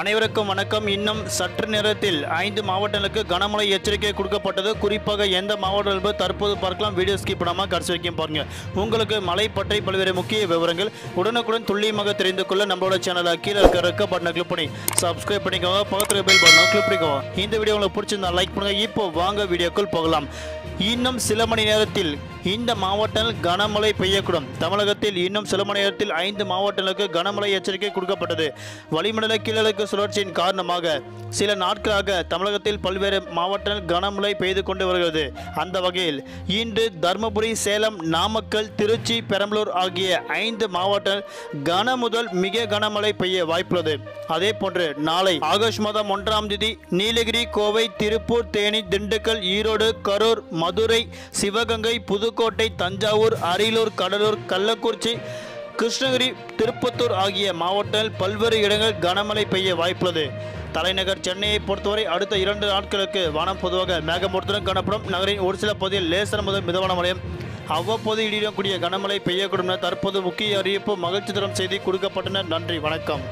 அனைவருக்கும் வணக்கம். இன்னும் சற்று நேரத்தில் 5 மாவட்டங்களுக்கு கனமழை எச்சரிக்கை கொடுக்கப்பட்டது. குறிப்பாக எந்த மாவட்டம் என்பது தற்போது பார்க்கலாம். வீடியோ ஸ்கிப் பண்ணாமல் கடைசி வரைக்கும் பாருங்க. உங்களுக்கு மழை பற்றி பல்வேறு முக்கிய விவரங்கள் உடனுக்குடன் துல்லியமாக தெரிந்து கொள்ள நம்மளோட சேனலை கீழே இருக்க ரெக்க பட்டனை கிளிக் பண்ணி சப்ஸ்கிரைப் பண்ணிக்கோங்க. பக்கத்தில் பெல் பட்டனை கிளிக் பண்ணிக்கோங்க. இந்த வீடியோ உங்களுக்கு பிடிச்சிருந்தா லைக் பண்ணுங்க. இப்போ வாங்க வீடியோக்குள் போகலாம். இன்னும் சில மணி நேரத்தில் இந்த மாவட்டங்கள் கனமழை பெய்யக்கூடும். தமிழகத்தில் இன்னும் சில மணி நேரத்தில் 5 மாவட்டங்களுக்கு கனமழை எச்சரிக்கை கொடுக்கப்பட்டது. வளிமண்டல கீழடுக்கு சுழற்சியின் காரணமாக சில நாட்களாக தமிழகத்தில் பல்வேறு மாவட்டங்கள் கனமழை பெய்து கொண்டு வருகிறது. அந்த வகையில் இன்று தருமபுரி, சேலம், நாமக்கல், திருச்சி, பெரம்பலூர் ஆகிய 5 மாவட்டங்கள் கன முதல் மிக கனமழை பெய்ய வாய்ப்புள்ளது. அதே போன்று நாளை ஆகஸ்ட் மாதம் 1ஆம் தேதி நீலகிரி, கோவை, திருப்பூர், தேனி, திண்டுக்கல், ஈரோடு, கரூர், மதுரை, சிவகங்கை, புதுக்கோட்டை, தஞ்சாவூர், அரியலூர், கடலூர், கள்ளக்குறிச்சி, கிருஷ்ணகிரி, திருப்பத்தூர் ஆகிய மாவட்டங்கள் பல்வேறு இடங்கள் கனமழை பெய்ய வாய்ப்புள்ளது. தலைநகர் சென்னையை பொறுத்தவரை அடுத்த 2 நாட்களுக்கு வானம் பொதுவாக மேகமூட்டத்துடன் காணப்படும். நகரின் ஒரு சில பகுதியில் லேசான முதல் மிதமான மழையும் அவ்வப்போது இடியுடன் கூடிய கனமழை பெய்யக்கூடும் என தற்போது முக்கிய அறிவிப்பு மகிழ்ச்சி தரும் செய்தி கொடுக்கப்பட்டன. நன்றி, வணக்கம்.